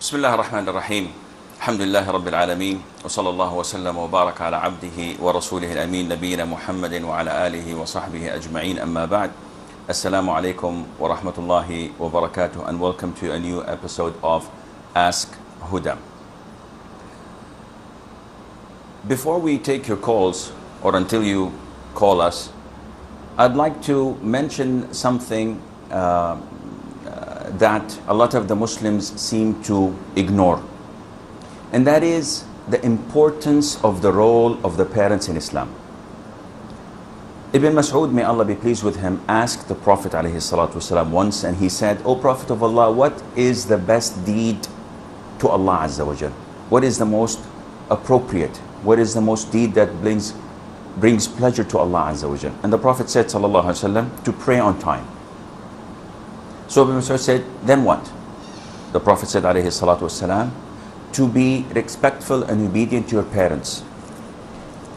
بسم الله الرحمن الرحيم الحمد لله رب العالمين وصلى الله وسلم وبارك على عبده ورسوله الأمين نبينا محمد وعلى آله وصحبه أجمعين أما بعد السلام عليكم ورحمة الله وبركاته and welcome to a new episode of Ask Huda. Before we take your calls or until you call us, I'd like to mention something that a lot of the Muslims seem to ignore, and that is the importance of the role of the parents in Islam. Ibn Mas'ud, may Allah be pleased with him, asked the Prophet ﷺ once, and he said, "O Prophet of Allah, what is the best deed to Allah Azza wa Jal? What is the most appropriate? What is the most deed that brings pleasure to Allah Azza wa Jal?" And the Prophet said, sallallahu alaihi wasallam, to pray on time. So Ibn Mas'ud said, then what? The Prophet said, alayhi salatu wasalam, to be respectful and obedient to your parents.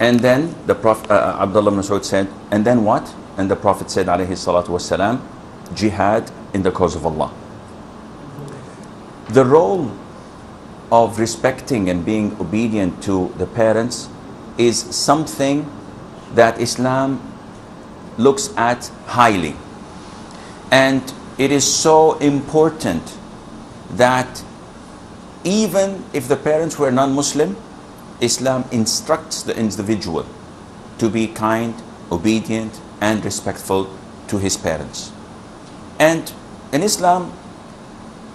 And then the Prophet, Abdullah ibn Mas'ud said, and then what? And the Prophet said, alayhi salatu wasalam, jihad in the cause of Allah. The role of respecting and being obedient to the parents is something that Islam looks at highly. And it is so important that even if the parents were non-Muslim, Islam instructs the individual to be kind, obedient, and respectful to his parents. And in Islam,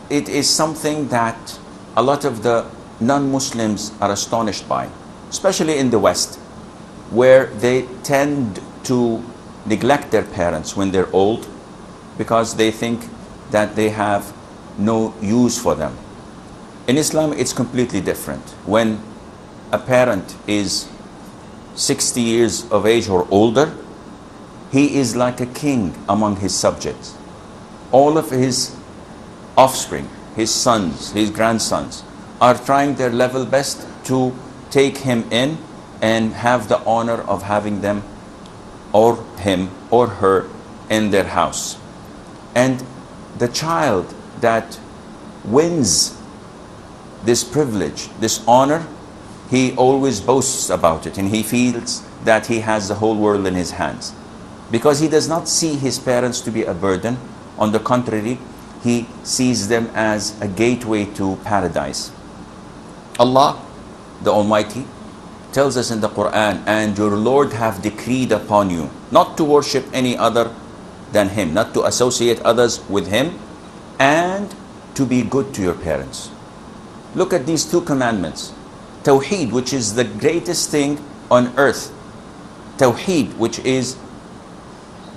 it is something that a lot of the non-Muslims are astonished by, especially in the West, where they tend to neglect their parents when they're old, because they think that they have no use for them. In Islam, it's completely different. When a parent is 60 years of age or older, he is like a king among his subjects. All of his offspring, his sons, his grandsons, are trying their level best to take him in and have the honor of having them or him or her in their house. And the child that wins this privilege, this honor, he always boasts about it, and he feels that he has the whole world in his hands, because he does not see his parents to be a burden. On the contrary, he sees them as a gateway to paradise. Allah, the Almighty, tells us in the Quran, "And your Lord have decreed upon you not to worship any other than Him, not to associate others with Him, and to be good to your parents." Look at these two commandments. Tawheed, which is the greatest thing on earth. Tawheed, which is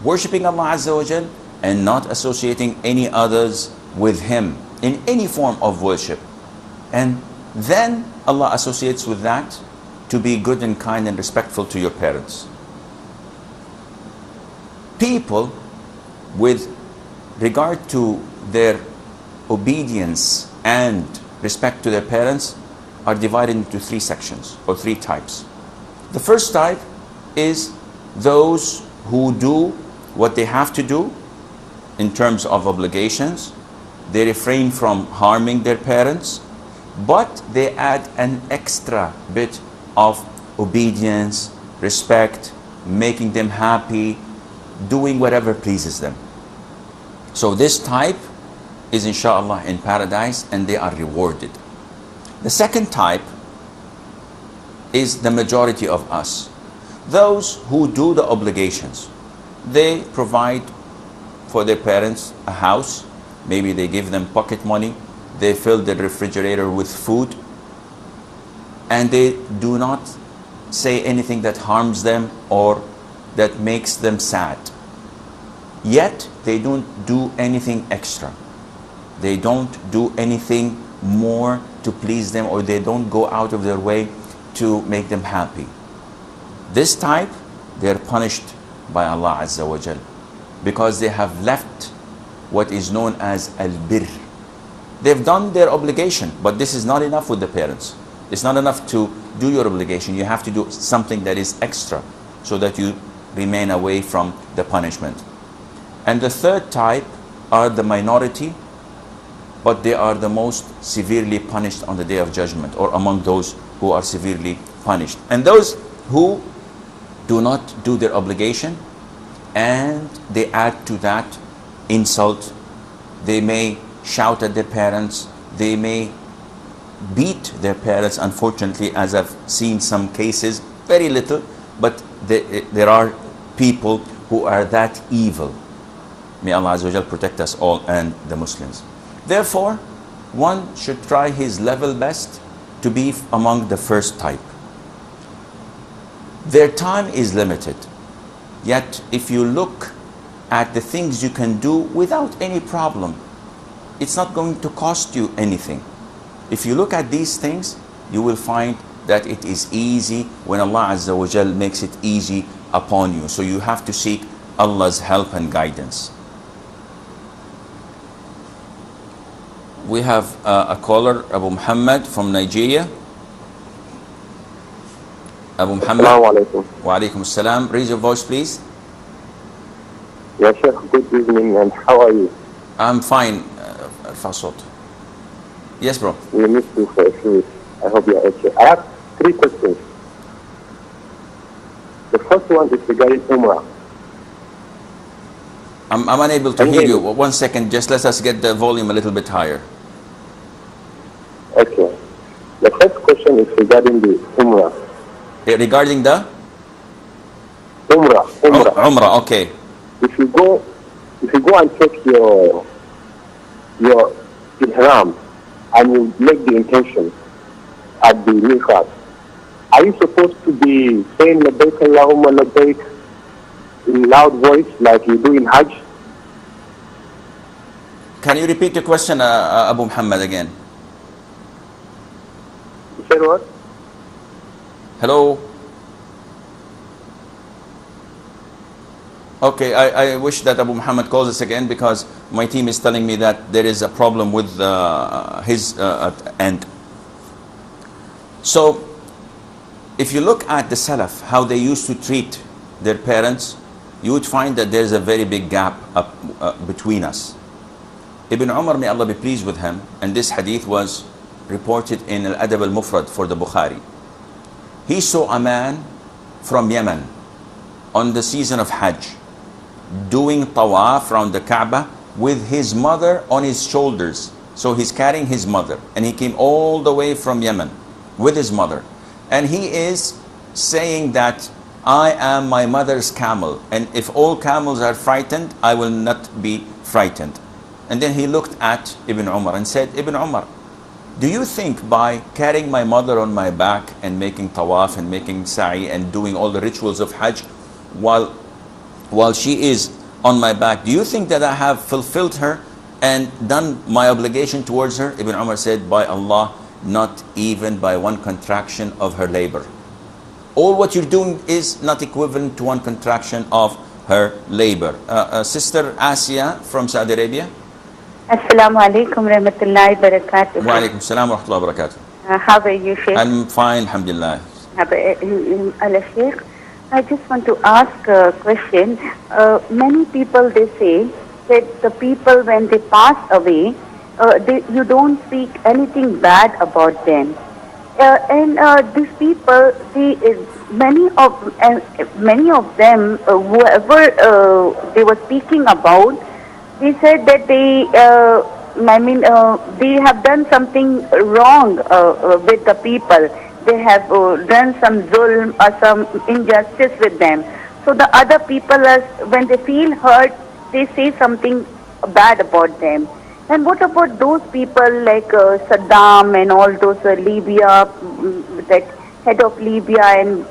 worshipping Allah Azza wa Jal and not associating any others with Him in any form of worship. And then Allah associates with that to be good and kind and respectful to your parents. People, with regard to their obedience and respect to their parents, are divided into three sections or three types. The first type is those who do what they have to do in terms of obligations. They refrain from harming their parents, but they add an extra bit of obedience, respect, making them happy, doing whatever pleases them. So this type is inshallah in paradise, and they are rewarded. The second type is the majority of us. Those who do the obligations. They provide for their parents a house. Maybe they give them pocket money. They fill the refrigerator with food. And they do not say anything that harms them or that makes them sad. Yet they don't do anything extra. They don't do anything more to please them, or they don't go out of their way to make them happy. This type, they're punished by Allah Azza wa Jal, because they have left what is known as al-birr. They've done their obligation, but this is not enough with the parents. It's not enough to do your obligation. You have to do something that is extra so that you remain away from the punishment. And the third type are the minority. but they are the most severely punished on the Day of Judgment, or among those who are severely punished. And those who do not do their obligation and they add to that insult, they may shout at their parents, they may beat their parents, unfortunately, as I've seen some cases, very little, but there are people who are that evil. May Allah Azza wa Jal protect us all and the Muslims. Therefore, one should try his level best to be among the first type. Their time is limited, yet if you look at the things you can do without any problem, it's not going to cost you anything. If you look at these things, you will find that it is easy when Allah Azza wa Jal makes it easy upon you. So you have to seek Allah's help and guidance. We have a caller, Abu Muhammad from Nigeria. Abu Muhammad. Assalamu alaikum. Wa alaikum assalam. Raise your voice, please. Yeah, Sheikh, good evening, and how are you? I'm fine, Fasot. Yes, bro. We missed you for a few weeks. I hope you're okay. I have 3 questions. The first one is regarding Umrah. I'm unable to hear you. 1 second, just let us get the volume a little bit higher. Okay. The first question is regarding the Umrah. Regarding the? Umrah. Umrah, okay. If you go and take your ihram and you make the intention at the miqat, are you supposed to be saying labbaik Allahumma labbaik in loud voice like you do in Hajj? Can you repeat the question, Abu Muhammad, again? You said what? Hello? Okay, I wish that Abu Muhammad calls us again, because my team is telling me that there is a problem with his end. So, if you look at the Salaf, how they used to treat their parents, you would find that there's a very big gap between us. Ibn Umar, may Allah be pleased with him, and this hadith was reported in Al-Adab al-Mufrad for the Bukhari. He saw a man from Yemen on the season of Hajj doing tawaf around the Kaaba with his mother on his shoulders. So he's carrying his mother, and he came all the way from Yemen with his mother, and he is saying that I am my mother's camel, and if all camels are frightened, I will not be frightened. And then he looked at Ibn Umar and said, Ibn Umar, do you think by carrying my mother on my back and making tawaf and making sa'i and doing all the rituals of Hajj while she is on my back, do you think that I have fulfilled her and done my obligation towards her? Ibn Umar said, by Allah, not even by 1 contraction of her labor. All what you're doing is not equivalent to 1 contraction of her labor. Sister Asia from Saudi Arabia. Assalamu alaikum rahmatullahi barakatuh. Wa alaikum salam wa rahmatullahi wa barakatuh. How are you, Sheikh? I'm fine, alhamdulillah. Sheikh, I just want to ask a question. Many people, they say that the people, when they pass away, you don't speak anything bad about them. And these people, many of them, whoever they were speaking about, they said that they have done something wrong with the people. They have done some zulm or some injustice with them. So the other people, when they feel hurt, they say something bad about them. And what about those people like Saddam and all those Libya, that head of Libya, and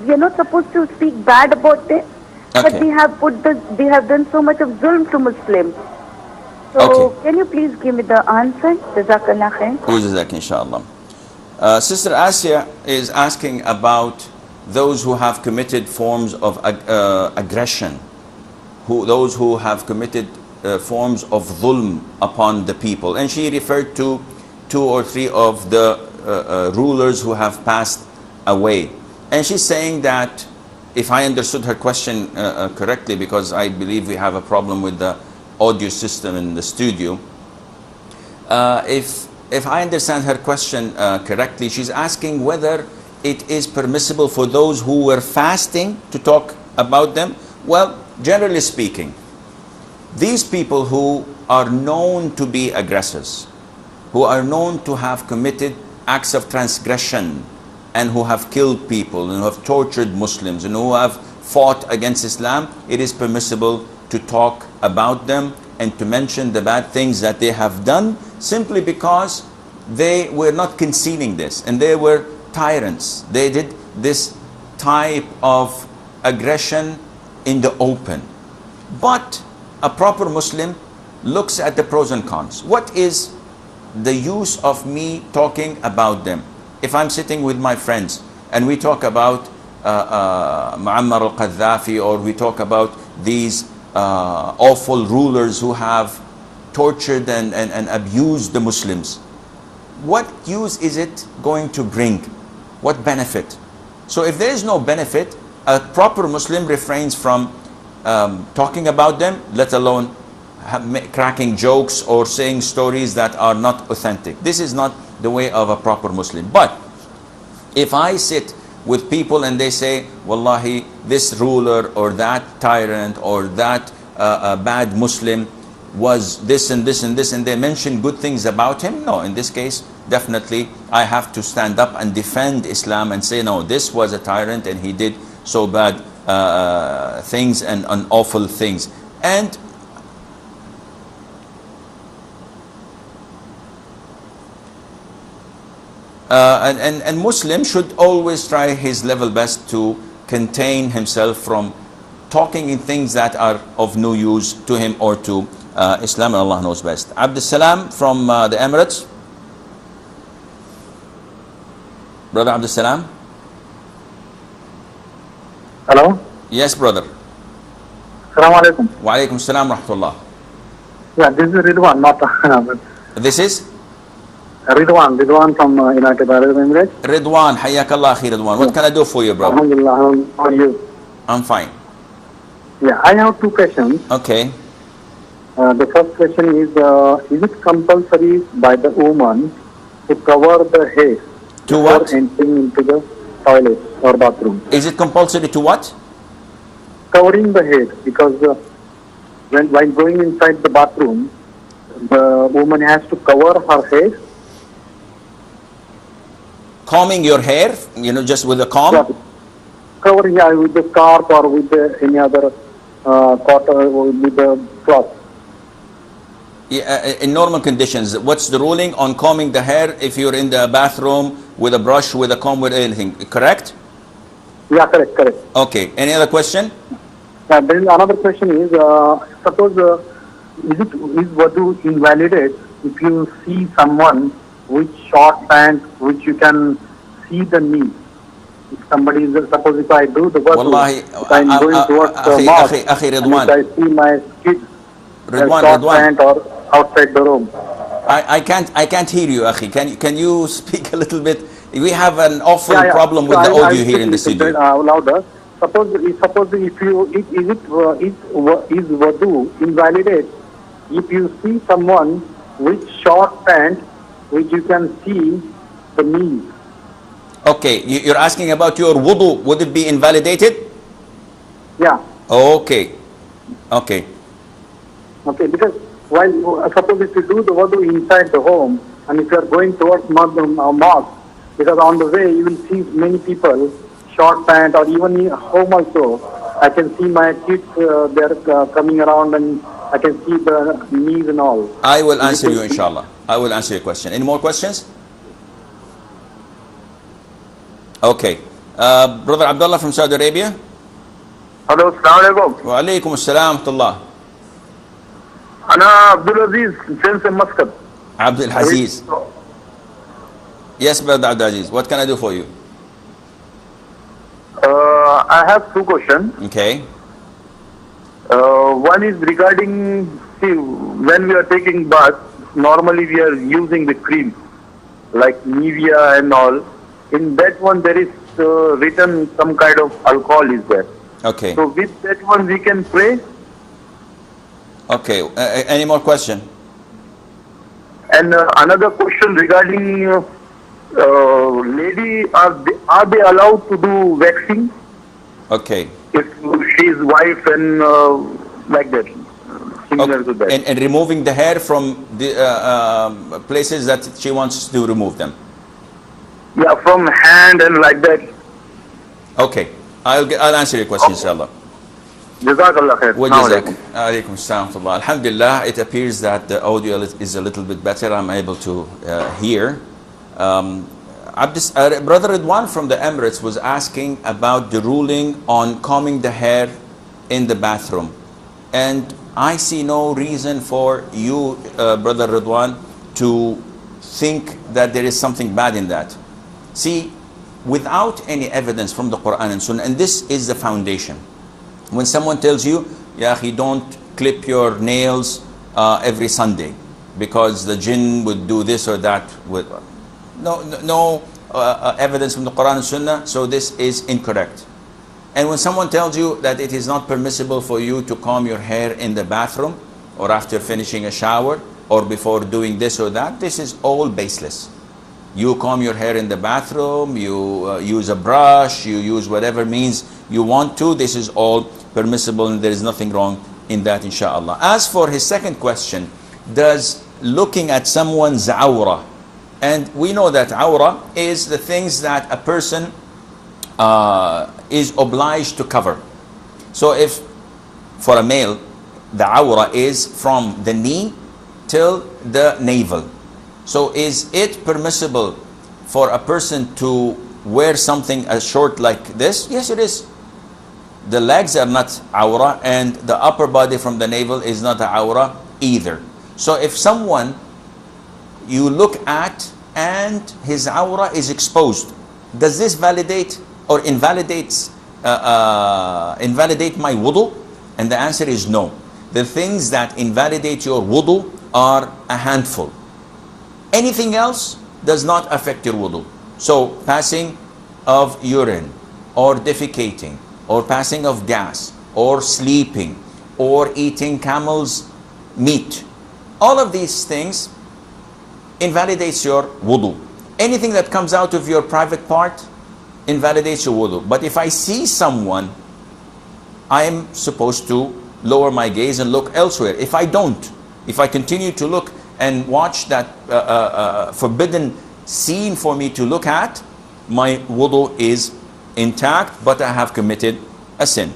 you're not supposed to speak bad about them? Okay. But they have done so much of zulm to Muslims. So okay, can you please give me the answer? Jazakallah khair. Jazak, inshallah. Sister Asia is asking about those who have committed forms of aggression, those who have committed forms of dhulm upon the people, and she referred to 2 or 3 of the rulers who have passed away. And she's saying that, if I understood her question correctly, because I believe we have a problem with the audio system in the studio, if I understand her question correctly, she's asking whether it is permissible for those who were fasting to talk about them. Well, generally speaking, these people who are known to be aggressors, who are known to have committed acts of transgression, and who have killed people, and who have tortured Muslims, and who have fought against Islam, it is permissible to talk about them and to mention the bad things that they have done, simply because they were not concealing this, and they were tyrants. They did this type of aggression in the open. But a proper Muslim looks at the pros and cons. What is the use of me talking about them? If I'm sitting with my friends and we talk about Muammar al-Qaddafi, or we talk about these awful rulers who have tortured and abused the Muslims, what use is it going to bring? What benefit? So if there is no benefit, a proper Muslim refrains from talking about them, let alone cracking jokes or saying stories that are not authentic. This is not the way of a proper Muslim. But if I sit with people and they say, wallahi, this ruler or that tyrant or that bad Muslim was this and this and this, and they mention good things about him, no, in this case, definitely I have to stand up and defend Islam and say, no, this was a tyrant and he did so bad things and awful things. And Muslim should always try his level best to contain himself from talking in things that are of no use to him or to Islam, and Allah knows best. Abdul Salam from the Emirates. Brother Abdul Salam. Hello? Yes, brother. Assalamu alaikum. Wa alaikum salam rahmatullah. Yeah, this is Ridwan, not This is? Ridwan from United Arab Emirates. Ridwan, hayyakallah akhi Ridwan. What can I do for you, brother? Alhamdulillah, how are you? I'm fine. Yeah, I have two questions. Okay. The first question is it compulsory by the woman to cover the head To before what? entering into the toilet or bathroom? Is it compulsory to what? Covering the head, because while going inside the bathroom, the woman has to cover her head. Combing your hair, you know, just with a comb? Yeah, covering with the scarf or with any other cotton or with the cloth. Yeah, in normal conditions, what's the ruling on combing the hair if you're in the bathroom with a brush, with a comb, with anything? Correct? Yeah, correct. Okay. Any other question? There is another question is, suppose is wudu invalidated if you see someone with short pants which you can see the knee? If somebody is, suppose if I do the wudu, Wallahi, if I'm going towards the mosque, and if I see my kids short pant or outside the room. I can't hear you, akhi. Can you speak a little bit? We have an awful problem with the audio here in the studio. Louder. Suppose if you is wudu invalidate if you see someone with short pant which you can see the knees. Okay, you're asking about your wudu. Would it be invalidated? Yeah. Okay. Okay, because while suppose if you do the wudu inside the home and if you are going towards mosque, because on the way you will see many people short pant, or even in home also I can see my kids they're coming around and I can see the knees and all. I will answer you, inshallah. I will answer your question. Any more questions? Okay. Brother Abdullah from Saudi Arabia. Hello, assalamu alaikum. Wa alaikum assalam wa rahmatullah. Ana Abdul Aziz, since Muscat. Abdul Aziz. Yes, Brother Abdul Aziz. What can I do for you? I have two questions. Okay. One is regarding, see, when we are taking bath, normally we are using the cream, like Nivea and all. In that one there is written some kind of alcohol is there. Okay. So with that one we can pray. Okay. Any more question? And another question regarding lady, are they allowed to do waxing? Okay. If she is wife and like that, similar to that. And removing the hair from the places that she wants to remove them. Yeah, from hand and like that. Okay. I'll answer your question, inshallah. Jazakallah khair. Wajazak. Alaykum assalam. Alhamdulillah, it appears that the audio is a little bit better. I'm able to hear. Brother Ridwan from the Emirates was asking about the ruling on combing the hair in the bathroom. And I see no reason for you, Brother Ridwan, to think that there is something bad in that. See, without any evidence from the Quran and Sunnah, and this is the foundation. When someone tells you, yeah, don't clip your nails every Sunday because the jinn would do this or that. No evidence from the Quran and Sunnah, so this is incorrect. And when someone tells you that it is not permissible for you to comb your hair in the bathroom or after finishing a shower or before doing this or that, this is all baseless. You comb your hair in the bathroom, you use a brush, you use whatever means you want to. This is all permissible and there is nothing wrong in that, inshallah. As for his second question, does looking at someone's awrah, and we know that awrah is the things that a person is obliged to cover. So if for a male, the awrah is from the knee till the navel. So is it permissible for a person to wear something as short like this? Yes, it is. The legs are not awrah and the upper body from the navel is not awrah either. So if someone you look at and his awrah is exposed, does this validate or invalidate my wudu? And the answer is no. The things that invalidate your wudu are a handful. Anything else does not affect your wudu. So passing of urine or defecating or passing of gas or sleeping or eating camel's meat, all of these things invalidates your wudu. Anything that comes out of your private part invalidates your wudu. But if I see someone, I am supposed to lower my gaze and look elsewhere. If I don't, if I continue to look and watch that forbidden scene for me to look at, my wudu is intact, but I have committed a sin.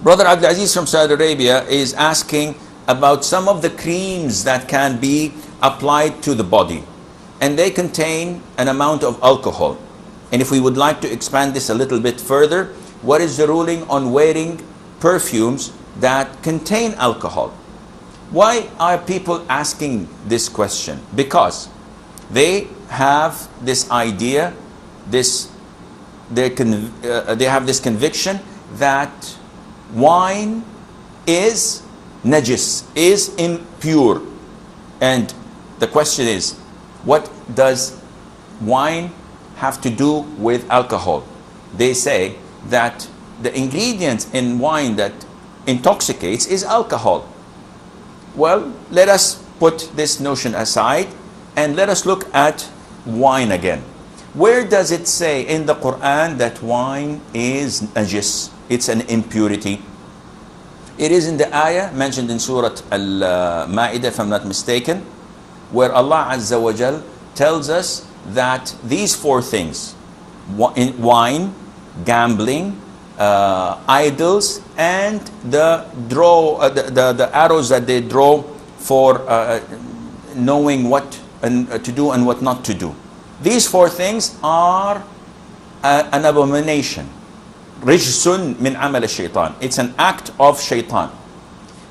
Brother Abdul Aziz from Saudi Arabia is asking about some of the creams that can be applied to the body, and they contain an amount of alcohol. And if we would like to expand this a little bit further, what is the ruling on wearing perfumes that contain alcohol? Why are people asking this question? Because they have this idea, they have this conviction that wine is najis, is impure. And the question is, what does wine have to do with alcohol? They say that the ingredient in wine that intoxicates is alcohol. Well, let us put this notion aside and let us look at wine again. Where does it say in the Quran that wine is najis? It's an impurity. It is in the ayah mentioned in Surah Al-Ma'idah, if I'm not mistaken, where Allah Azza wa Jal tells us that these four things, wine, gambling, idols, and the arrows that they draw for knowing what to do and what not to do. These four things are an abomination. Rijsun min amal shaitan. It's an act of shaitan.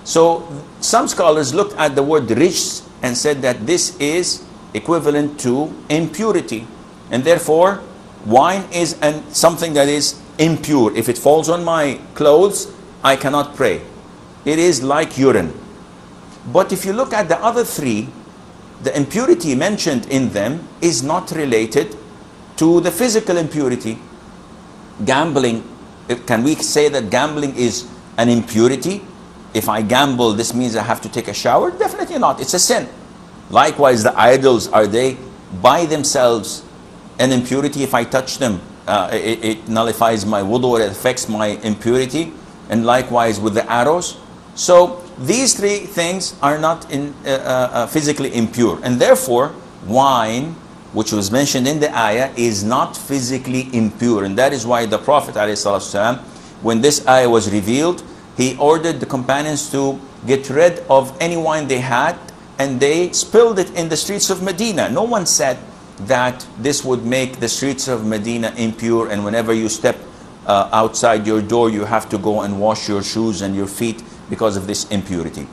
So some scholars looked at the word rijs and said that this is equivalent to impurity, and therefore wine is something that is impure. If it falls on my clothes, I cannot pray. It is like urine. But if you look at the other three, the impurity mentioned in them is not related to the physical impurity. Gambling, can we say that gambling is an impurity? If I gamble, this means I have to take a shower? Definitely not. It's a sin. Likewise, the idols, are they by themselves an impurity? If I touch them, it nullifies my wudu, or it affects my impurity. And likewise with the arrows. So these three things are not physically impure. And therefore, wine, which was mentioned in the ayah, is not physically impure. And that is why the Prophet ﷺ, when this ayah was revealed, he ordered the companions to get rid of any wine they had, and they spilled it in the streets of Medina. No one said that this would make the streets of Medina impure, and whenever you step outside your door, you have to go and wash your shoes and your feet because of this impurity.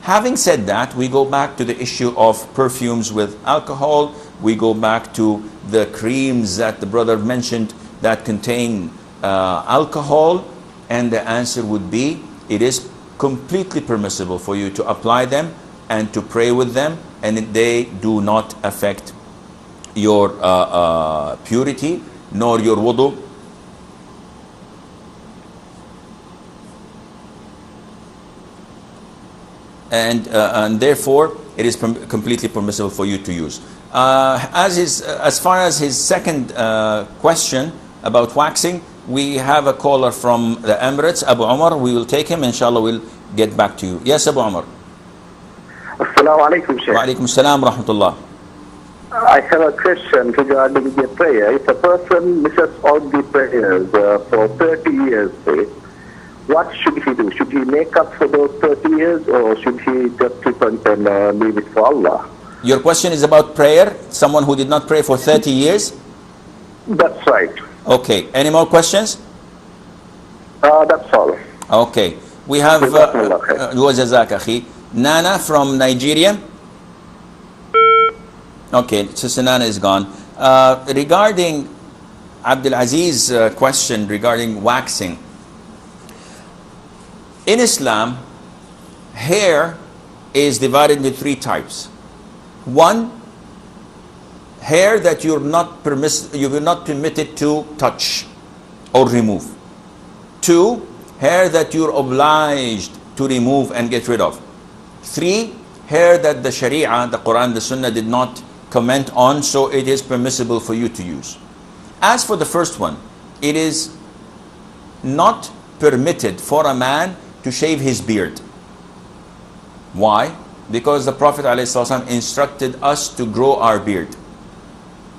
Having said that, we go back to the issue of perfumes with alcohol. We go back to the creams that the brother mentioned that contain alcohol, and the answer would be, it is completely permissible for you to apply them and to pray with them, and they do not affect your purity nor your wudu. And therefore it is completely permissible for you to use. As far as his second question about waxing, we have a caller from the Emirates, Abu Umar. We will take him, inshallah. We'll get back to you. Yes, Abu Umar. Assalamu alaikum, Shaykh. Wa alaikum salam rahmatullah. I have a question regarding the prayer. If a person misses all the prayers for 30 years, say, what should he do? Should he make up for those 30 years, or should he just repent and leave it for Allah? Your question is about prayer? Someone who did not pray for 30 years? That's right. Okay. Any more questions? That's all. Okay. We have Nana from Nigeria. Okay, Sister Nana is gone. Regarding Abdul Aziz's question regarding waxing, in Islam, hair is divided into three types. One, hair that you're not permitted to touch or remove. Two, hair that you're obliged to remove and get rid of. Three, hair that the Sharia, the Quran, the Sunnah did not comment on, so it is permissible for you to use. As for the first one, it is not permitted for a man to shave his beard. Why? Because the Prophet ﷺ instructed us to grow our beard.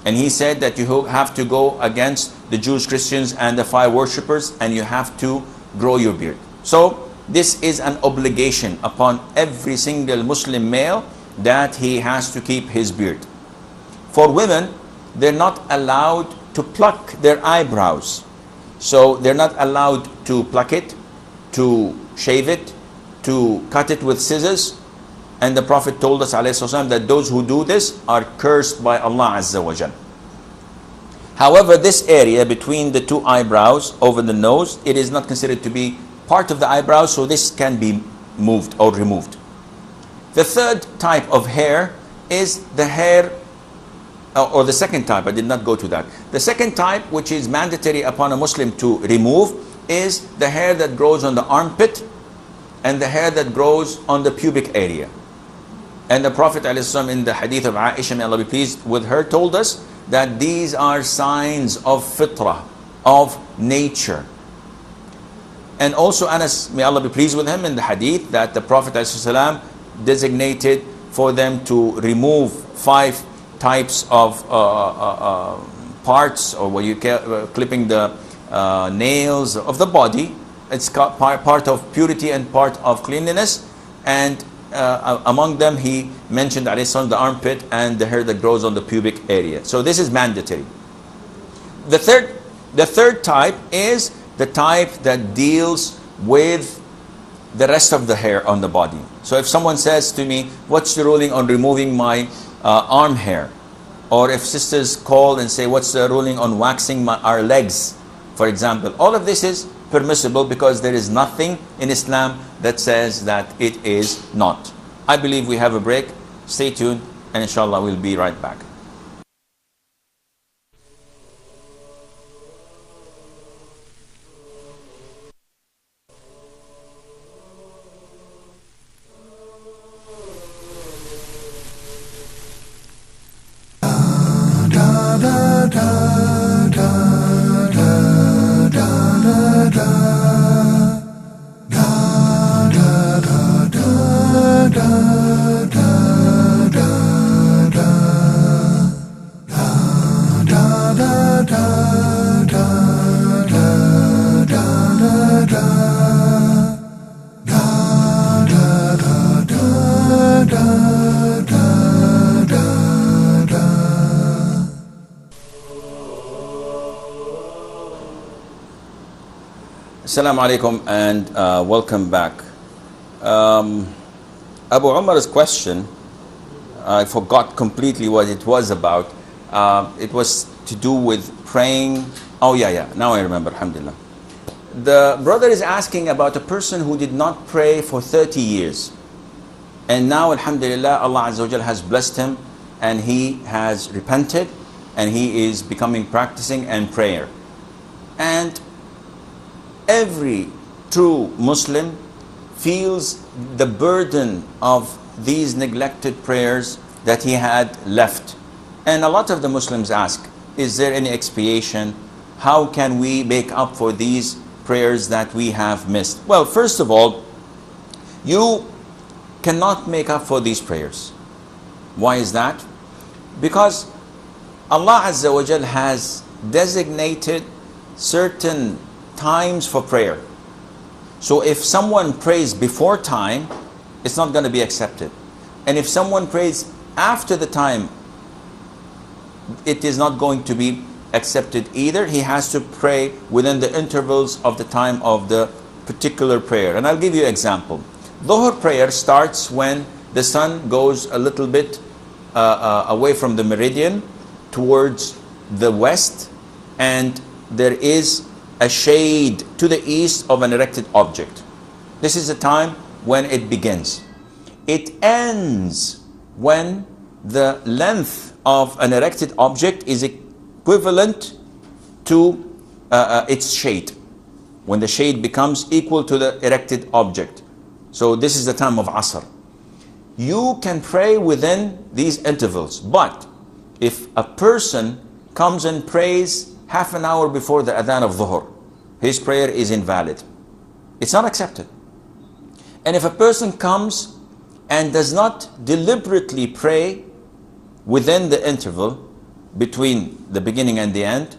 And he said that you have to go against the Jews, Christians, and the fire worshippers, and you have to grow your beard. So this is an obligation upon every single Muslim male, that he has to keep his beard. For women, they're not allowed to pluck their eyebrows. So they're not allowed to pluck it, to shave it, to cut it with scissors. And the Prophet told us ﷺ that those who do this are cursed by Allah Azza wa Jal. However, this area between the two eyebrows over the nose, it is not considered to be part of the eyebrows, so this can be moved or removed. The third type of hair is the hair, or the second type, I did not go to that. The second type, which is mandatory upon a Muslim to remove, is the hair that grows on the armpit and the hair that grows on the pubic area. And the Prophet ﷺ, in the hadith of Aisha, may Allah be pleased with her, told us that these are signs of fitrah, of nature. And also Anas, may Allah be pleased with him, in the hadith that the Prophet ﷺ designated for them to remove 5 types of parts, or what you call clipping the nails of the body. It's part of purity and part of cleanliness. And among them he mentioned the armpit and the hair that grows on the pubic area. So this is mandatory. The third type is the type that deals with the rest of the hair on the body. So if someone says to me, what's the ruling on removing my arm hair? Or if sisters call and say, what's the ruling on waxing our legs, for example? All of this is permissible, because there is nothing in Islam that says that it is not. I believe we have a break. Stay tuned, and inshallah we'll be right back. Assalamu alaikum and welcome back. Abu Umar's question, I forgot completely what it was about. It was to do with praying. Oh yeah, now I remember, alhamdulillah. The brother is asking about a person who did not pray for 30 years. And now, alhamdulillah, Allah Azza wa Jal has blessed him and he has repented and he is becoming practicing and prayer. And every true Muslim feels the burden of these neglected prayers that he had left. And a lot of the Muslims ask, is there any expiation? How can we make up for these prayers that we have missed? Well, first of all, you cannot make up for these prayers. Why is that? Because Allah Azza wa Jal has designated certain times for prayer. So if someone prays before time, it's not going to be accepted. And if someone prays after the time, it is not going to be accepted either. He has to pray within the intervals of the time of the particular prayer. And I'll give you an example. Dhuhr prayer starts when the sun goes a little bit away from the meridian towards the west, and there is a shade to the east of an erected object. This is the time when it begins. It ends when the length of an erected object is equivalent to its shade, when the shade becomes equal to the erected object. So this is the time of Asr. You can pray within these intervals, but if a person comes and prays half an hour before the adhan of Dhuhr, his prayer is invalid. It's not accepted. And if a person comes and does not deliberately pray within the interval between the beginning and the end,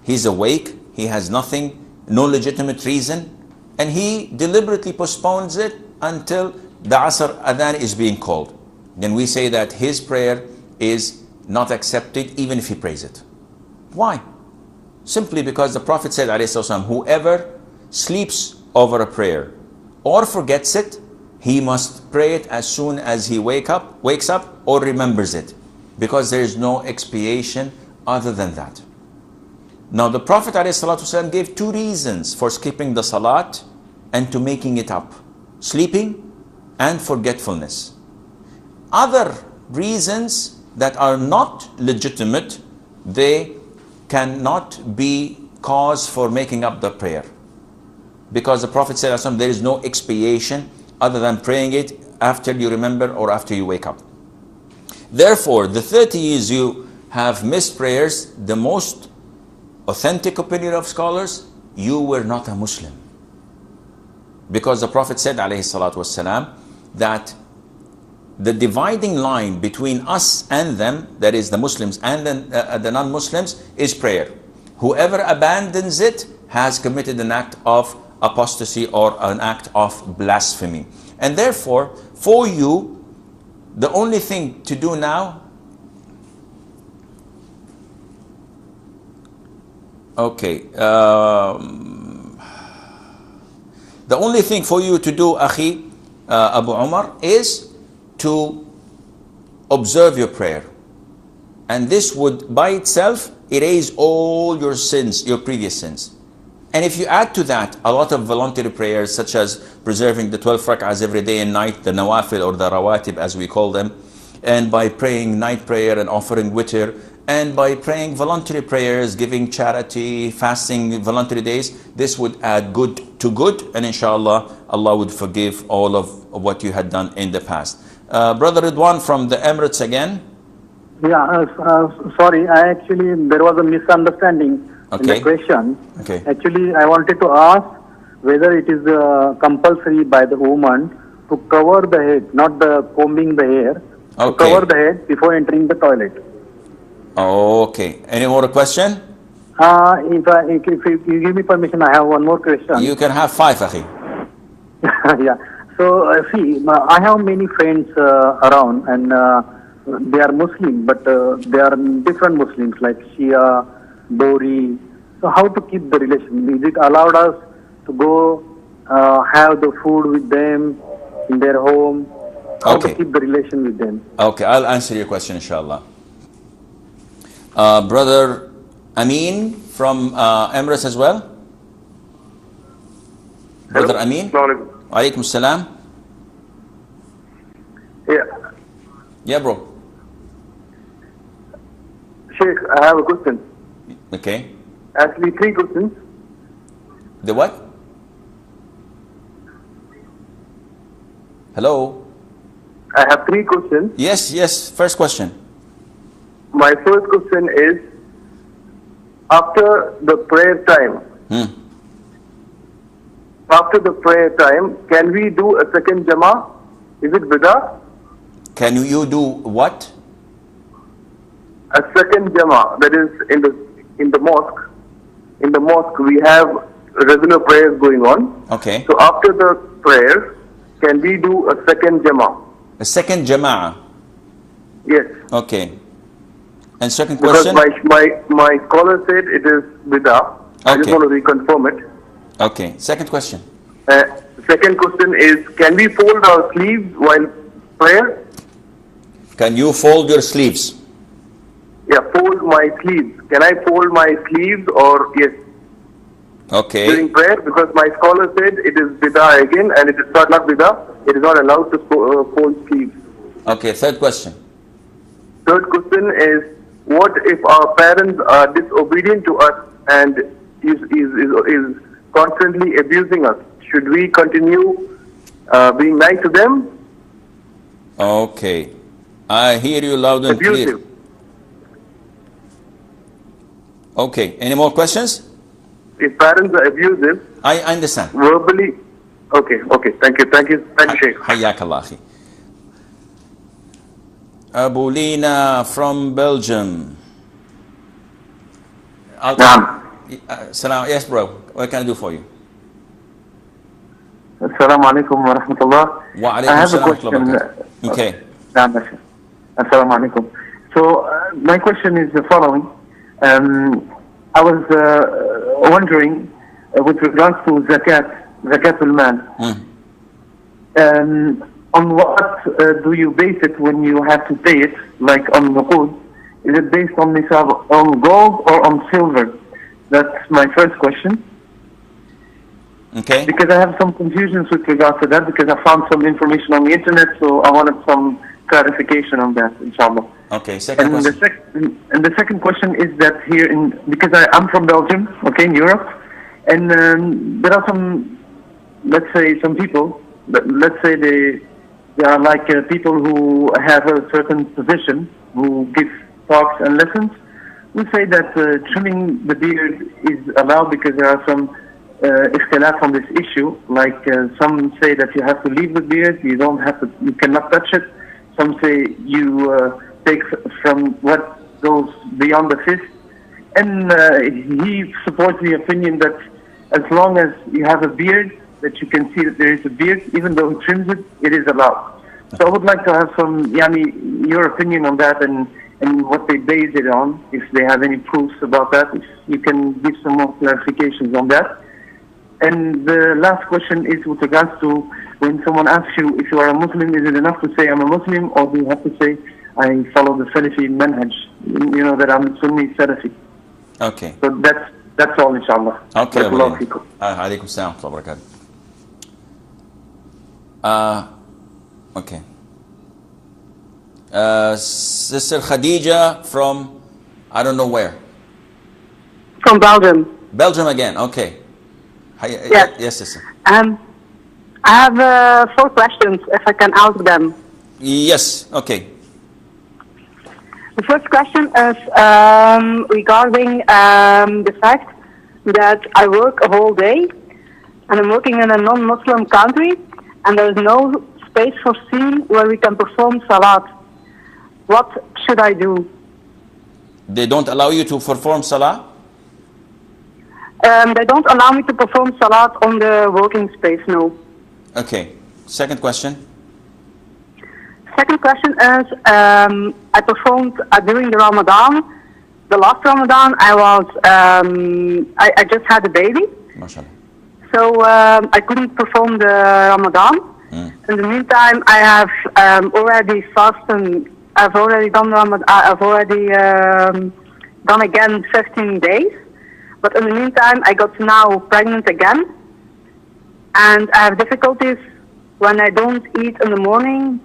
he's awake, he has nothing, no legitimate reason, and he deliberately postpones it until the Asr adhan is being called, then we say that his prayer is not accepted even if he prays it. Why? Simply because the Prophet said, whoever sleeps over a prayer or forgets it, he must pray it as soon as he wakes up or remembers it, because there is no expiation other than that. Now the Prophet ﷺ gave two reasons for skipping the salat and to making it up: sleeping and forgetfulness. Other reasons that are not legitimate, they cannot be cause for making up the prayer, because the Prophet said there is no expiation other than praying it after you remember or after you wake up. Therefore, the 30 years you have missed prayers, the most authentic opinion of scholars, you were not a Muslim. Because the Prophet said ﷺ that the dividing line between us and them, that is the Muslims and the non-Muslims, is prayer. Whoever abandons it has committed an act of apostasy or an act of blasphemy. And therefore, for you, the only thing to do now, the only thing for you to do, Akhi Abu Umar, is to observe your prayer. And this would by itself erase all your sins, your previous sins. And if you add to that a lot of voluntary prayers, such as preserving the 12 rak'ahs every day and night, the nawafil or the rawatib as we call them, and by praying night prayer and offering witr, and by praying voluntary prayers, giving charity, fasting voluntary days, this would add good to good, and inshallah Allah would forgive all of what you had done in the past. Brother Ridwan from the Emirates again. Yeah, sorry, there was a misunderstanding in the question. Okay. Actually, I wanted to ask whether it is compulsory by the woman to cover the head, not the combing the hair, to cover the head before entering the toilet. Okay. Any more question? If you give me permission, I have one more question. You can have 5, Akhi. Yeah. So, see, I have many friends around, and they are Muslim, but they are different Muslims like Shia, Bori. So how to keep the relation? Is it allowed us to go have the food with them in their home, how to keep the relation with them. Okay, I'll answer your question, inshallah. Brother Amin from Emirates as well. Brother Amin. Alaikum salam. Yeah, bro. Sheikh, I have a question. Okay. Actually, 3 questions. The what? Hello? I have 3 questions. Yes. First question. My first question is, after the prayer time, can we do a second Jama'ah? Is it bid'ah? Can you do what? A second Jama'ah, that is in the mosque. In the mosque we have regular prayers going on. Okay. So after the prayer, can we do a second Jama'ah? A second Jama'ah? Yes. Okay. And second question? Because my scholar said it is bid'ah. I just want to reconfirm it. Okay. Second question. Second question is, can we fold our sleeves while prayer? Can you fold your sleeves? Yeah, fold my sleeves. Can I fold my sleeves or yes? Okay. During prayer, because my scholar said it is bid'ah again, and it is not bid'ah. It is not allowed to fold sleeves. Okay. Third question. Third question is, what if our parents are disobedient to us and is constantly abusing us? Should we continue being nice to them? Okay. I hear you loud and clear. Okay. Any more questions? If parents are abusive, I understand. Verbally. Okay. Thank you, Sheikh. Hayyak Allah. Abu Lina from Belgium. Salam. Yes, bro. What can I do for you? Assalamu alaikum wa rahmatullah. Wa alaikum I have a salam question. Okay. Assalamu alaikum. So my question is the following. I was wondering with regards to zakatul mal. On what do you base it when you have to pay it, like on nuqud? Is it based on nisab, on gold or on silver? That's my first question. Okay. Because I have some confusions with regards to that, because I found some information on the internet, so I wanted some clarification on that, inshallah. Okay, second question. And the second question is that here because I'm from Belgium, okay, in Europe, and there are some, let's say some people, let's say they are like people who have a certain position, who give talks and lessons, who say that trimming the beard is allowed because there are some ikhtilaf on this issue. Like some say that you have to leave the beard, you cannot touch it. Some say you take from what goes beyond the fist. And he supports the opinion that as long as you have a beard, that you can see that there is a beard, even though he trims it, it is allowed. So I would like to have some, your opinion on that and what they base it on, if they have any proofs about that, if you can give some more clarifications on that. And the last question is with regards to when someone asks you if you are a Muslim, is it enough to say I'm a Muslim, or do you have to say I follow the Salafi manhaj, that I'm Sunni Salafi? Okay. So that's all, inshallah. Okay. Alaikum salam wa barakatuh. Okay. Sister Khadija from, I don't know where. From Belgium. Belgium again, okay. Yes. Yes, sister. I have 4 questions, if I can ask them. Yes, okay. The first question is regarding the fact that I work a whole day, and I'm working in a non-Muslim country, and there is no space foreseen where we can perform salat. What should I do? They don't allow you to perform salah? They don't allow me to perform salat on the working space, no. Okay. Second question. Second question is, I performed during the Ramadan. The last Ramadan, I just had a baby. MashaAllah. so I couldn't perform the Ramadan. In the meantime, I have already fasted. I've already done Ramadan. I've already done again 15 days. But in the meantime, I got now pregnant again, and I have difficulties when I don't eat in the morning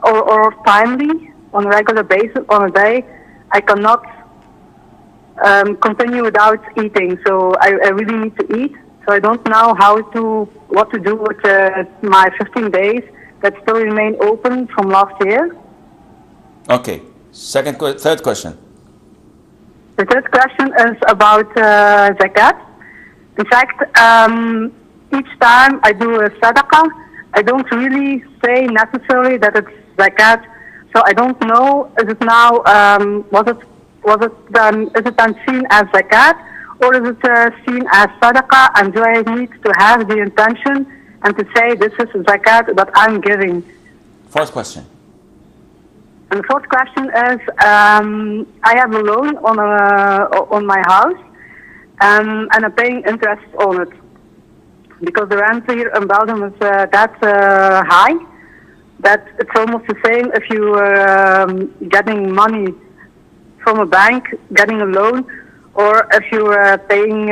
or timely on a regular basis on a day. I cannot continue without eating, so I really need to eat. So I don't know what to do with my 15 days that still remain open from last year. Okay. Third question. The third question is about zakat. In fact, each time I do a sadaqah, I don't really say necessarily that it's zakat. So I don't know, is it now, is it then seen as zakat, or is it seen as sadaqah, and do I need to have the intention and to say this is zakat that I'm giving? Fourth question. And the fourth question is, I have a loan on my house, and I'm paying interest on it because the rent here in Belgium is that high that it's almost the same if you are getting money from a bank, getting a loan, or if you are paying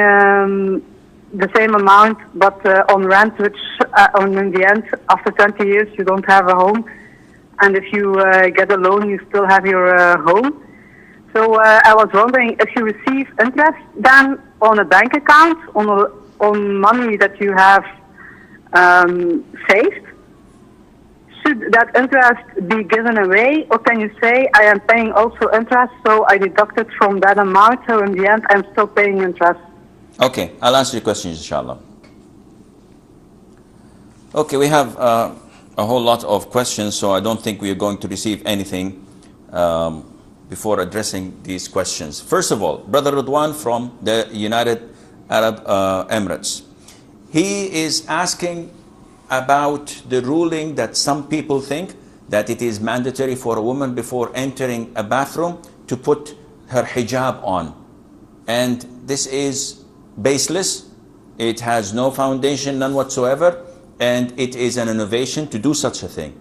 the same amount but on rent, which in the end, after 20 years, you don't have a home. And if you get a loan, you still have your home. So I was wondering if you receive interest then on a bank account, on money that you have saved, should that interest be given away, or can you say I am paying also interest, so I deduct it from that amount, so in the end I'm still paying interest? Okay, I'll answer your questions, inshallah. Okay, we have a whole lot of questions, so I don't think we are going to receive anything before addressing these questions. First of all, Brother Ridwan from the United Arab Emirates. He is asking about the ruling that some people think that it is mandatory for a woman before entering a bathroom to put her hijab on. And this is baseless. It has no foundation, none whatsoever. And it is an innovation to do such a thing.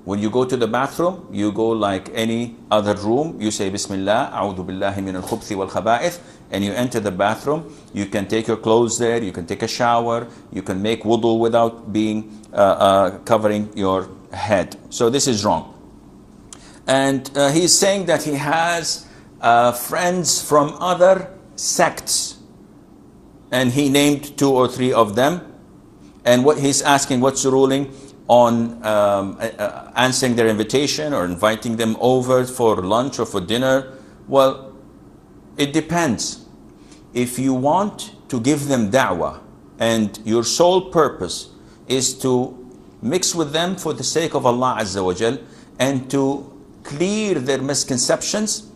When you go to the bathroom, you go like any other room. You say Bismillah, A'udhu Billahi min al-Khubthi wal Khaba'ith, and you enter the bathroom. You can take your clothes there, you can take a shower, you can make wudu without being covering your head. So this is wrong. And he's saying that he has friends from other sects, and he named 2 or 3 of them. And what he's asking, what's the ruling on answering their invitation or inviting them over for lunch or for dinner? Well, it depends. If you want to give them da'wah and your sole purpose is to mix with them for the sake of Allah Azza wa Jal and to clear their misconceptions,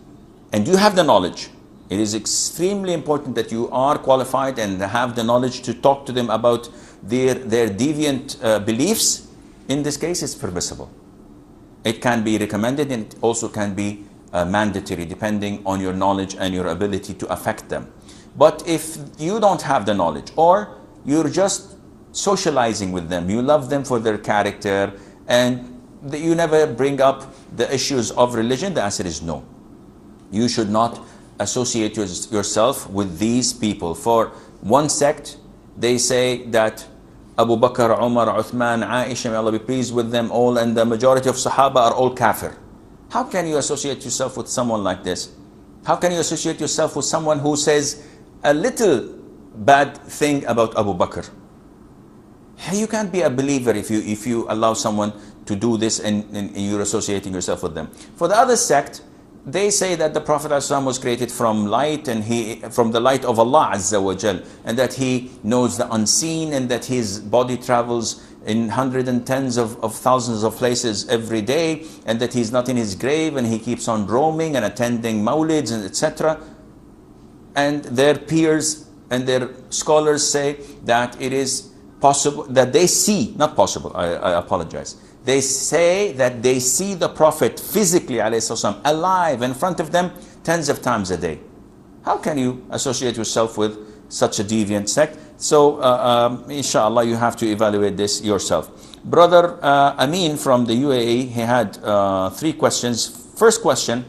and you have the knowledge, it is extremely important that you are qualified and have the knowledge to talk to them about their deviant beliefs. In this case, it's permissible. It can be recommended, and it also can be mandatory depending on your knowledge and your ability to affect them. But if you don't have the knowledge, or you're just socializing with them, you love them for their character, and you never bring up the issues of religion, the answer is no. You should not associate yourself with these people. For one sect, they say that Abu Bakr, Umar, Uthman, Aisha, may Allah be pleased with them all, and the majority of Sahaba are all kafir. How can you associate yourself with someone like this? How can you associate yourself with someone who says a little bad thing about Abu Bakr? You can't be a believer if you allow someone to do this and you're associating yourself with them. For the other sect, they say that the Prophet ﷺ was created from light, and from the light of Allah Azza wa Jal, and that he knows the unseen, and that his body travels in hundreds and tens of thousands of places every day, and that he's not in his grave, and he keeps on roaming and attending mawlids and etc. And their peers and their scholars say that it is possible that they see, not possible, I apologize. They say that they see the Prophet physically alive in front of them tens of times a day. How can you associate yourself with such a deviant sect. So inshallah, you have to evaluate this yourself. Brother Amin from the UAE, he had 3 questions. First question,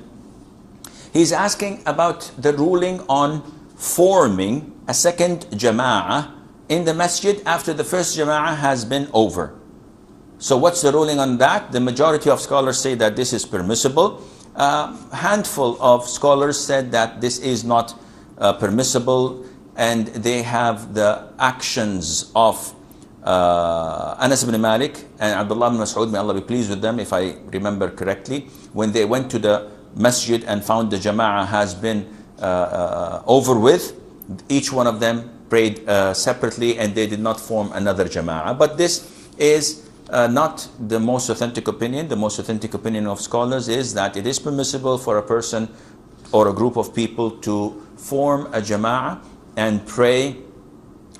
he's asking about the ruling on forming a second jama'ah in the masjid after the first jama'ah has been over. So what's the ruling on that? The majority of scholars say that this is permissible. Handful of scholars said that this is not permissible, and they have the actions of Anas ibn Malik and Abdullah ibn Mas'ud, may Allah be pleased with them, if I remember correctly, when they went to the masjid and found the jama'ah has been over with, each one of them prayed separately, and they did not form another jama'ah. But this is not the most authentic opinion. The most authentic opinion of scholars is that it is permissible for a person or a group of people to form a jama'ah and pray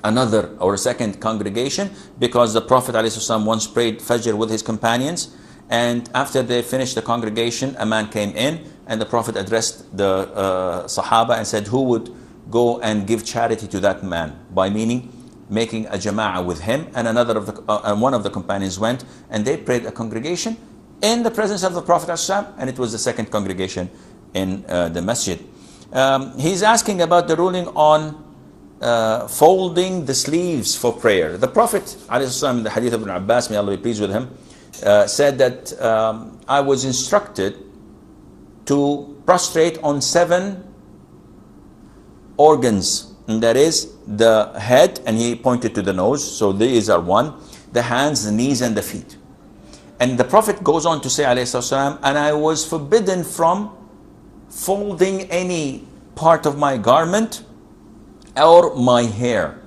another or a second congregation, because the Prophet ﷺ once prayed Fajr with his companions, and after they finished the congregation, a man came in, and the Prophet addressed the Sahaba and said, who would go and give charity to that man? By meaning making a jama'ah with him, and one of the companions went, and they prayed a congregation in the presence of the Prophet ﷺ, and it was the second congregation in the masjid. He's asking about the ruling on folding the sleeves for prayer. The Prophet ﷺ, in the hadith of Ibn Abbas, may Allah be pleased with him, said that I was instructed to prostrate on 7 organs, and that is the head, and he pointed to the nose, so these are 1, the hands, the knees, and the feet. And the Prophet goes on to say, alayhi, and I was forbidden from folding any part of my garment or my hair.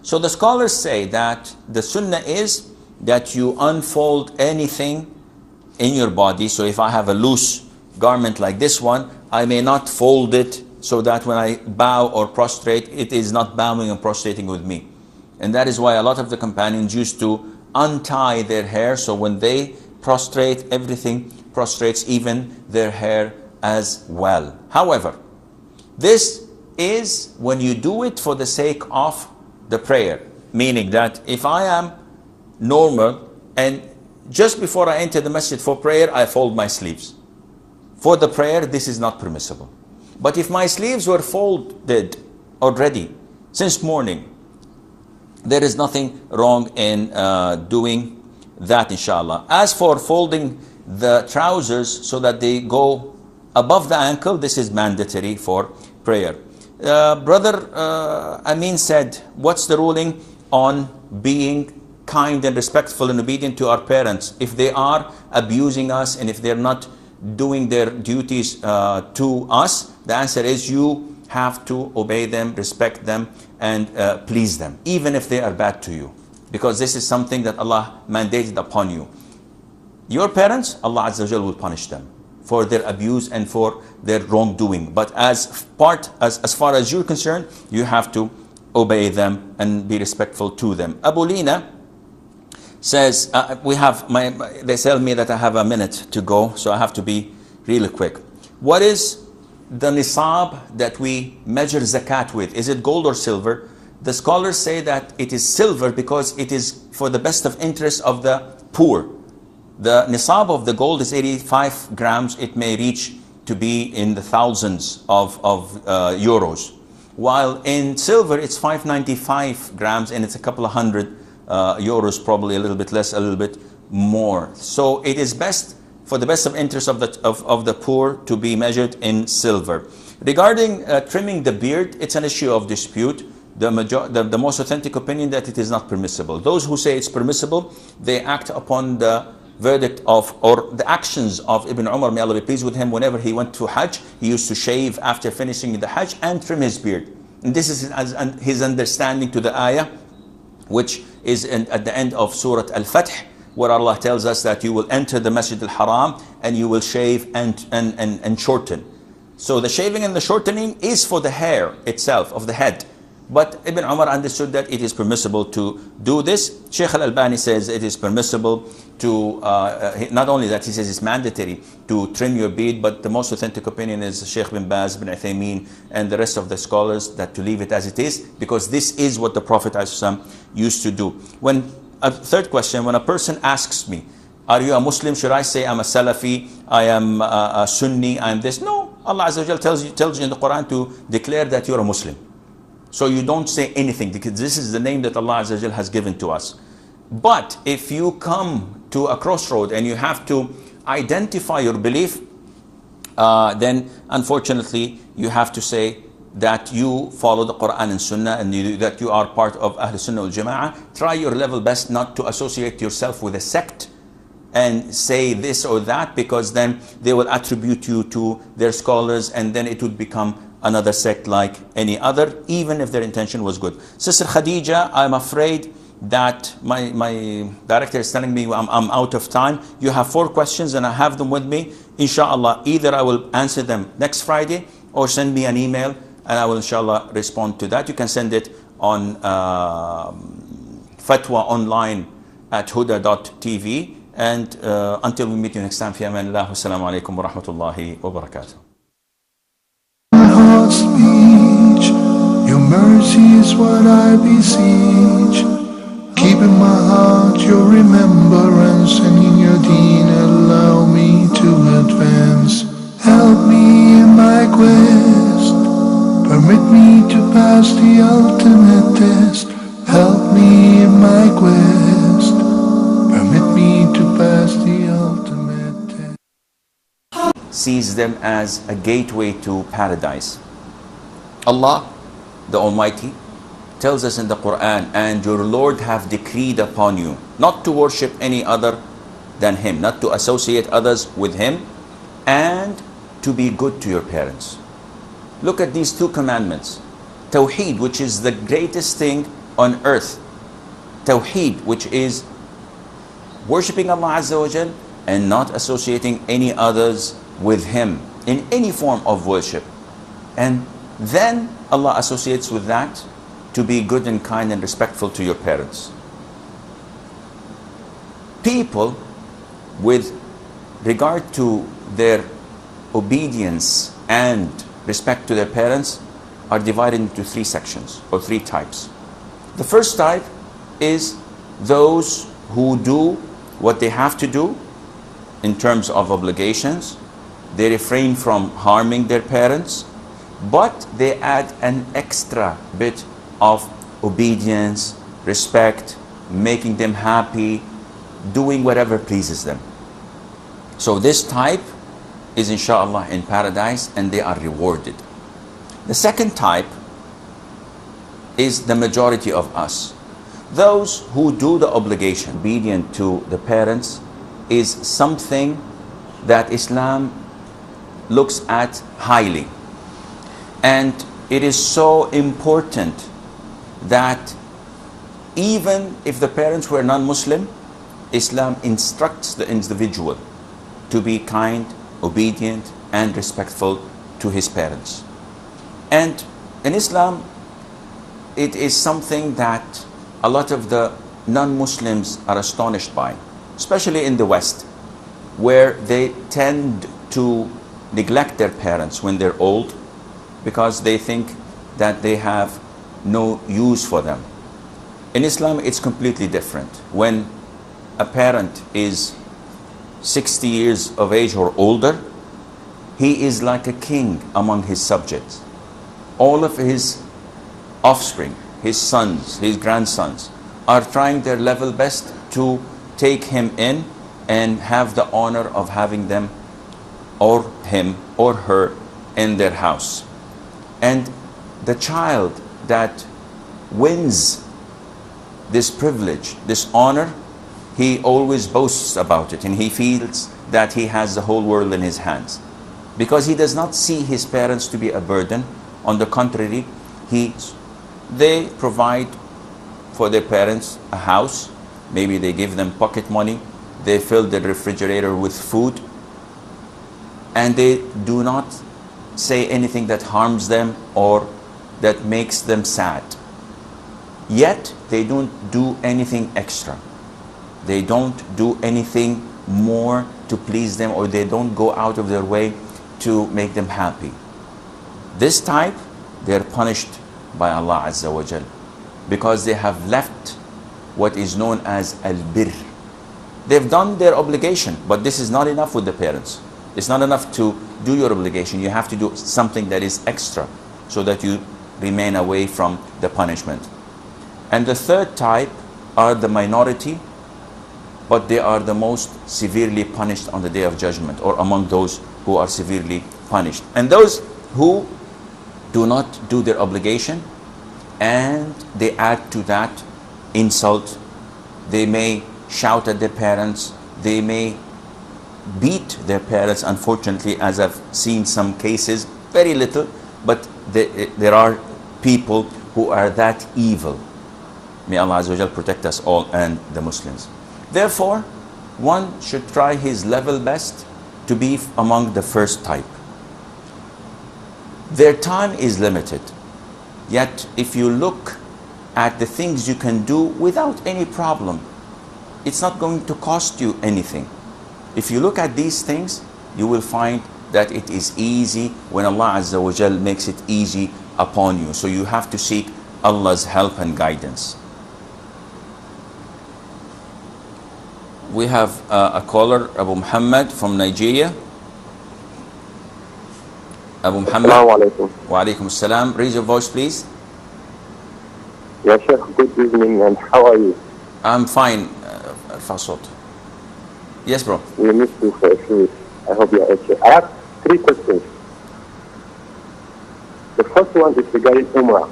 So the scholars say that the sunnah is that you unfold anything in your body. So if I have a loose garment like this one, I may not fold it, so that when I bow or prostrate, it is not bowing and prostrating with me. And that is why a lot of the companions used to untie their hair, so when they prostrate, everything prostrates, even their hair as well. However, this is when you do it for the sake of the prayer, meaning that if I am normal and just before I enter the masjid for prayer, I fold my sleeves. For the prayer, this is not permissible. But if my sleeves were folded already since morning, there is nothing wrong in doing that, inshallah. As for folding the trousers so that they go above the ankle, this is mandatory for prayer. Brother Amin said, what's the ruling on being kind and respectful and obedient to our parents if they are abusing us and if they're not doing their duties to us? The answer is you have to obey them, respect them, and please them, even if they are bad to you, because this is something that Allah mandated upon you. Your parents, Allah Azza wa Jal will punish them for their abuse and for their wrongdoing. But as far as you're concerned, you have to obey them and be respectful to them. Abu Lina says, they tell me that I have a minute to go, so I have to be really quick. What is the nisab that we measure zakat with? Is it gold or silver? The scholars say that it is silver because it is for the best of interest of the poor. The nisab of the gold is 85 grams. It may reach to be in the thousands of euros. While in silver, it's 595 grams, and it's a couple of hundred euros, probably a little bit less, a little bit more. So it is best for the best of interest of the poor to be measured in silver. Regarding trimming the beard, it's an issue of dispute. The most authentic opinion that it is not permissible. Those who say it's permissible, they act upon the verdict of, or the actions of Ibn Umar, may Allah be pleased with him. Whenever he went to Hajj, he used to shave after finishing the Hajj and trim his beard. And this is his understanding to the ayah, which is at the end of Surah Al-Fath, where Allah tells us that you will enter the Masjid al-Haram and you will shave and shorten. So the shaving and the shortening is for the hair itself of the head. But Ibn Umar understood that it is permissible to do this. Sheikh Al-Albani says it is permissible to, not only that, he says it's mandatory to trim your beard, but the most authentic opinion is Sheikh bin Baz, bin Uthaymeen, and the rest of the scholars, that to leave it as it is, because this is what the Prophet ﷺ used to do. When a third question, when a person asks me, are you a Muslim? Should I say I'm a Salafi, I am a Sunni, I am this? No, Allah Azza wa Jal tells you in the Quran to declare that you're a Muslim. So you don't say anything, because this is the name that Allah Azza wa Jal has given to us. But if you come to a crossroad and you have to identify your belief, then unfortunately you have to say that you follow the Quran and Sunnah, and that you are part of Ahl Sunnah wal Jama'ah. Try your level best not to associate yourself with a sect and say this or that, because then they will attribute you to their scholars, and then it would become another sect like any other, even if their intention was good. Sister Khadija, I'm afraid that my director is telling me I'm out of time. You have 4 questions and I have them with me. Inshallah, either I will answer them next Friday, or send me an email and I will inshallah respond to that. You can send it on fatwa online at huda.tv. And until we meet you next time, fi amanillah, wassalamu alaikum wa rahmatullahi wa barakatuh. Heart's speech, your mercy is what I beseech. Keep in my heart your remembrance, and in your deen allow me to advance. Help me in my quest, permit me to pass the ultimate test. Help me in my quest, permit me to pass the ultimate test. Sees them as a gateway to paradise. Allah, the Almighty, tells us in the Quran, and your Lord have decreed upon you not to worship any other than Him, not to associate others with Him, and to be good to your parents. Look at these 2 commandments. Tawheed, which is the greatest thing on earth. Tawheed, which is worshipping Allah Azza wa Jal and not associating any others with Him in any form of worship. And then Allah associates with that to be good and kind and respectful to your parents. People, with regard to their obedience and respect to their parents, are divided into 3 sections or 3 types. The first type is those who do what they have to do in terms of obligations. They refrain from harming their parents, but they add an extra bit of obedience, respect, making them happy, doing whatever pleases them. So this type is inshallah in paradise, and they are rewarded. The second type is the majority of us. Those who do the obligation, obedient to the parents, is something that Islam looks at highly. And it is so important that even if the parents were non-Muslim, Islam instructs the individual to be kind, obedient, and respectful to his parents. And in Islam, it is something that a lot of the non-Muslims are astonished by, especially in the West, where they tend to neglect their parents when they're old, because they think that they have no use for them. In Islam, it's completely different. When a parent is 60 years of age or older, he is like a king among his subjects. All of his offspring, his sons, his grandsons, are trying their level best to take him in and have the honor of having them, or him or her, in their house. And the child that wins this privilege, this honor, he always boasts about it, and he feels that he has the whole world in his hands, because he does not see his parents to be a burden. On the contrary, they provide for their parents a house, maybe they give them pocket money, they fill the refrigerator with food, and they do not say anything that harms them or that makes them sad. yet they don't do anything extra. They don't do anything more to please them, or they don't go out of their way to make them happy. This type, they're punished by Allah Azza wa Jal, because they have left what is known as al-birr. They've done their obligation, but this is not enough with the parents. It's not enough to do your obligation. You have to do something that is extra so that you remain away from the punishment. And the third type are the minority, but they are the most severely punished on the Day of Judgment, or among those who are severely punished. And those who do not do their obligation and they add to that insult, they may shout at their parents, they may beat their parents, unfortunately, as I've seen some cases, very little, but there are people who are that evil. May Allah Azza wa Jal protect us all and the Muslims. Therefore, one should try his level best to be among the first type. Their time is limited, yet if you look at the things you can do without any problem, it's not going to cost you anything. If you look at these things, you will find that it is easy when Allah Azza wa Jal makes it easy upon you. So you have to seek Allah's help and guidance. We have a caller, Abu Muhammad from Nigeria. Abu Muhammad. Assalamu alaikum. Wa alaikum assalam. Raise your voice, please. Yes, sir. Good evening, and how are you? I'm fine, Fasot. Yes, bro. We missed you for a few weeks. I hope you're okay. I have 3 questions. The first one is regarding Umrah.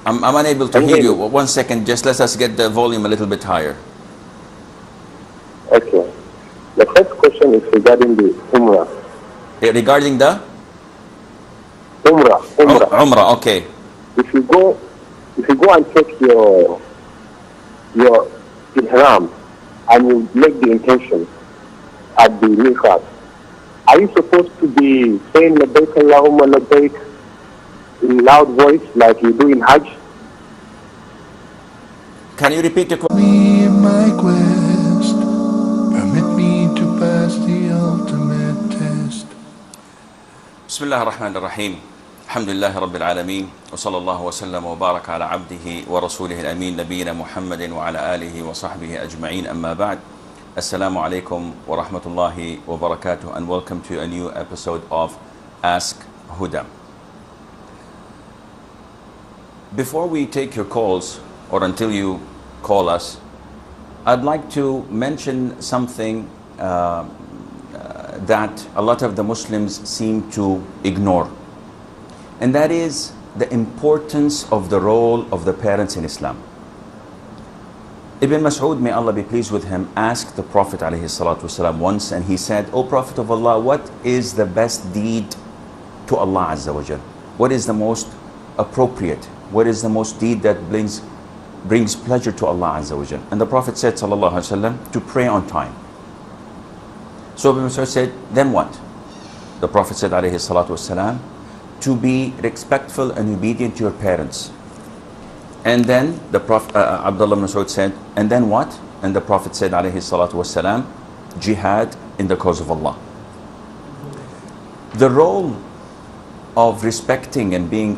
I'm unable to hear you. 1 second, just let us get the volume a little bit higher. Okay. The first question is regarding the Umrah. Regarding the? Umrah. Umrah, okay. If you go and take your ihram and you make the intention at the miqat, are you supposed to be saying labbaik Allahumma labbaik in loud voice like you do in Hajj? Can you repeat the question? Me in my quest, permit me to pass the ultimate test. Bismillah ar-Rahman ar-Rahim. Alhamdulillah Rabbil Alameen. Wa sallallahu wa sallam wa baraka ala abdihi wa rasulih al-amin nabiyina Muhammadin wa ala alihi wa sahbihi ajma'in. Amma ba'd. Assalamu alaikum wa rahmatullahi wa barakatuh, and welcome to a new episode of Ask Huda. Before we take your calls, or until you call us, I'd like to mention something that a lot of the Muslims seem to ignore, and that is the importance of the role of the parents in Islam. Ibn Mas'ud, may Allah be pleased with him, asked the Prophet ﷺ once, and he said, "O Prophet of Allah, what is the best deed to Allah Azza wa Jal? What is the most appropriate? What is the most deed that brings pleasure to Allah Azza wa Jal?" And the Prophet said, sallallahu alaihi wasallam, to pray on time. So Ibn Mas'ud said, then what? The Prophet said, alayhi salatu wasalam, to be respectful and obedient to your parents. And then the Prophet, Abdullah ibn Mas'ud said, and then what? And the Prophet said, alayhi salatu wasalam, jihad in the cause of Allah. The role of respecting and being